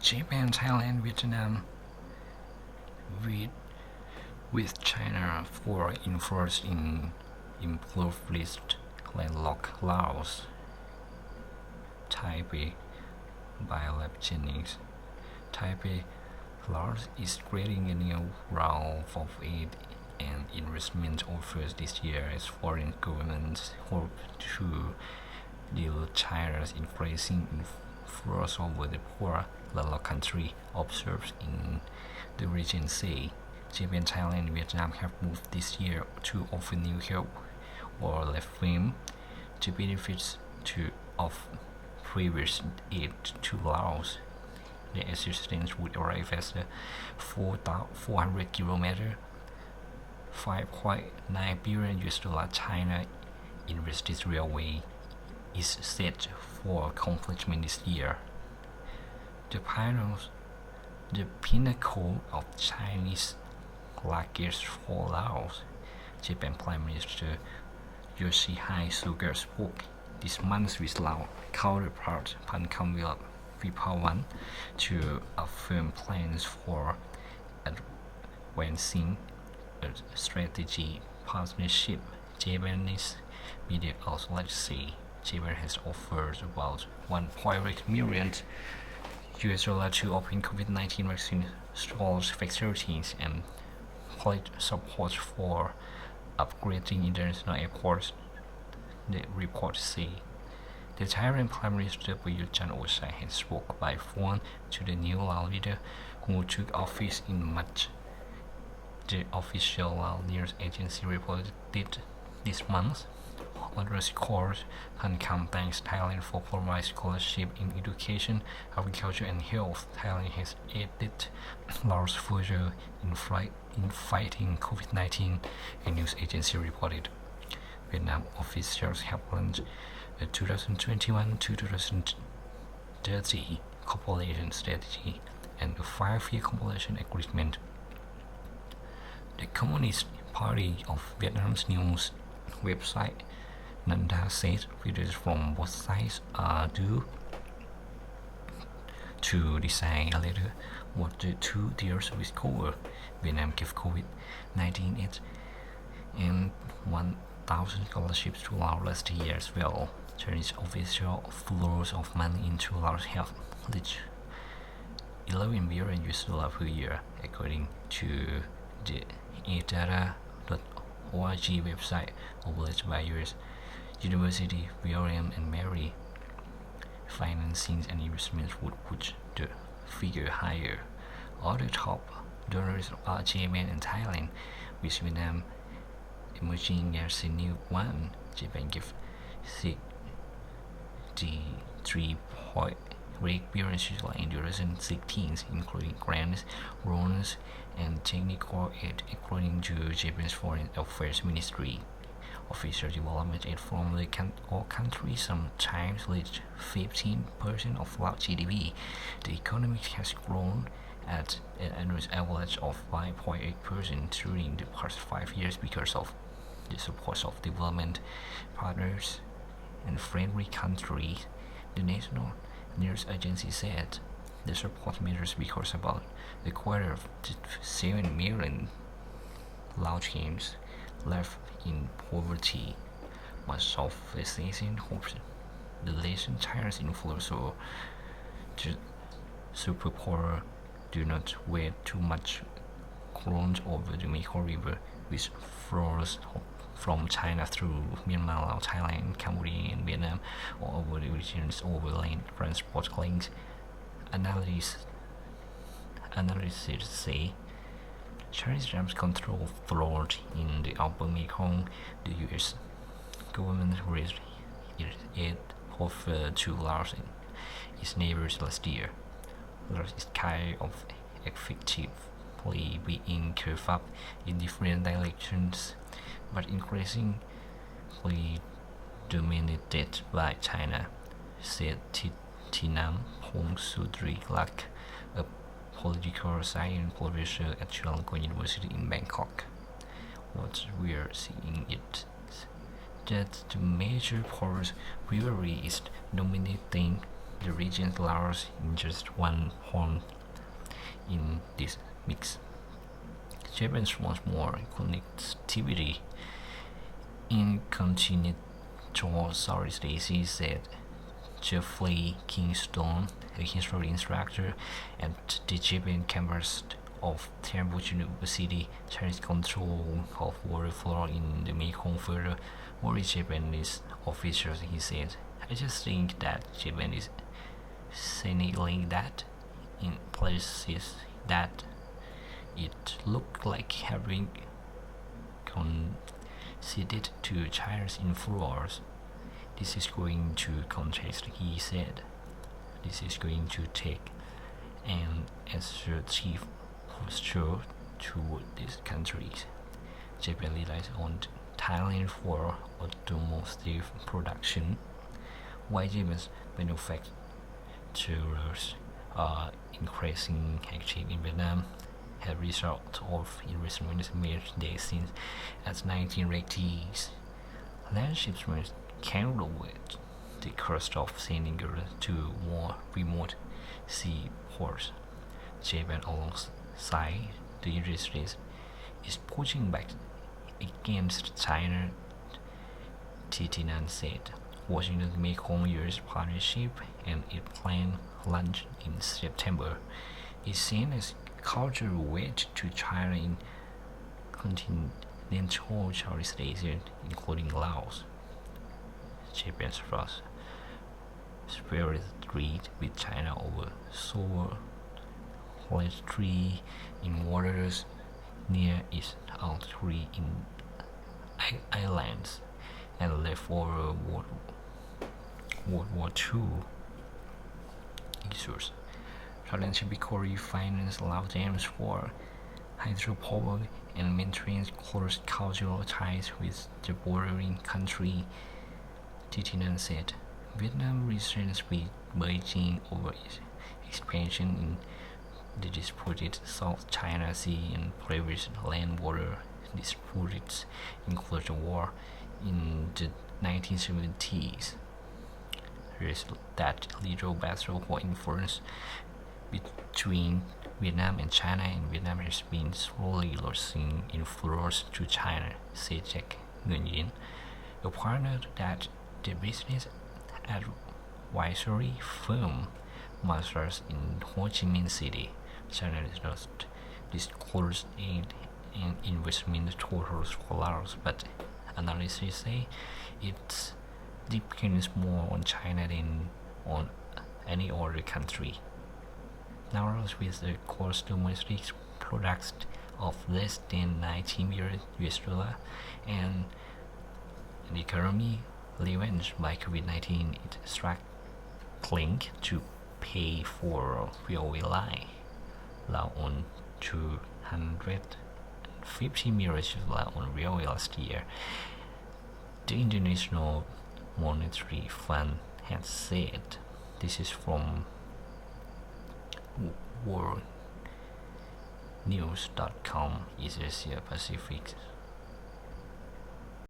Japan, Thailand, Vietnam, with, with China for influence in Impoverished, Landlocked Laos, Taipei, Biolab Jennings. Taipei, Laos is creating a new round of aid and investment offers this year as foreign governments hope to deal with China's increasing influence over the poor landlocked country, observed in the region say. Japan, Thailand, and Vietnam have moved this year to offer new help or reform to benefits of previous aid to Laos. The assistance would arrive as a 400 kilometer, $5.9 billion China invested railway is set for completion this year. The pinnacle of Chinese luggage for Laos, Japan Prime Minister Yoshihide Suga spoke this month with Laos counterpart Pankam Vipawan to affirm plans for advancing a strategic partnership. Japanese media outlets say Japan has offered about $1.8 million to open COVID-19 vaccine storage facilities and pledge support for upgrading international airports, the report say. The Thailand Prime Minister Prayut Chan-o-cha had spoke by phone to the new Lao leader who took office in March. The official Lao news agency reported this month. Underscores Pankam thanks Thailand for providing scholarship in education, agriculture and health. Thailand has aided Laos further in fighting COVID-19, a news agency reported. Vietnam officials have launched a 2021-2030 cooperation strategy and a 5-year cooperation agreement. The Communist Party of Vietnam's news website Nanda said readers from both sides are due to decide later what the two deals will cover. Vietnam gave COVID-19 aid and 1,000 scholarships to Laos last year as well. Chinese official flows of money into Laos have reached $11 billion per year, according to the edata.org website published by U.S. University William and Mary. Financing and investments would push the figure higher. Other top donors are Japan and Thailand, with Vietnam emerging as the new one. Japan gave $3.8 billion in 2016, including grants, loans, and technical aid, according to Japan's Foreign Affairs Ministry. Official development aid from the country sometimes reach 15% of Laos GDP. The economy has grown at an annual average of 5.8% during the past 5 years because of the support of development partners and friendly countries. The National News Agency said the support matters because about a quarter of the 7 million Laotians live in poverty. Much of the nation hopes the nation China's influence or the super poor do not weigh too much ground over the Mekong River, which flows from China through Myanmar, Laos, Thailand, Cambodia, and Vietnam, or over the region's overland transport links. Analysts say Chinese dams control flood in the upper Mekong. The U.S. government raised its aid offer to Laos and its neighbors last year. Laos is kind of effectively being curved up in different directions, but increasingly dominated by China, said Tinam Hongsutriglak, a political science professor at Chulalongkorn University in Bangkok. What we're seeing is that the major port rivalry is dominating the region's Laos in just one horn in this mix. Japan wants more connectivity in continental Southeast Asia, said Jeffrey Kingston, a history instructor at the Japan campus of Cambridge University. Chinese control of water flow in the Mekong further worries Japanese officials, he said. I just think that Japan is signaling that in places that it looked like having conceded to China's influence. This is going to contest, he said. This is going to take an assertive posture toward these countries. Japan relies on Thailand for automotive production, while Japan's manufacturers are increasing active in Vietnam as a result of investments made there since the 1980s. Land shipments can lower the cost of sending goods to more remote seaports. Japan, alongside the United States, is pushing back against China, Thailand said. Washington's Mekong-US partnership and its planned launch in September is seen as cultural weight to China in continental Southeast Asia, including Laos. Japan's first spirit trade with China over solar in waters near its outreach in islands and leftover World War II issues. Thailand typically finance Lao dams for hydropower and maintains close cultural ties with the bordering country, Thailand said. Vietnam resents with Beijing over its expansion in the disputed South China Sea and previous land border disputes, including the war in the 1970s. There is that little battle for influence between Vietnam and China, and Vietnam has been slowly losing influence to China, said Jack Nguyen Yin, a partner that the business advisory firm masters in Ho Chi Minh City. China does not disclose an investment totals for Laos, but analysts say it depends more on China than on any other country. Laos, with a gross domestic product of less than $19 billion and an economy ravaged by COVID-19, is struggling to pay for railway line. Laos on $250 million on railway last year, the International Monetary Fund has said. This is from worldnews.com, is Asia Pacific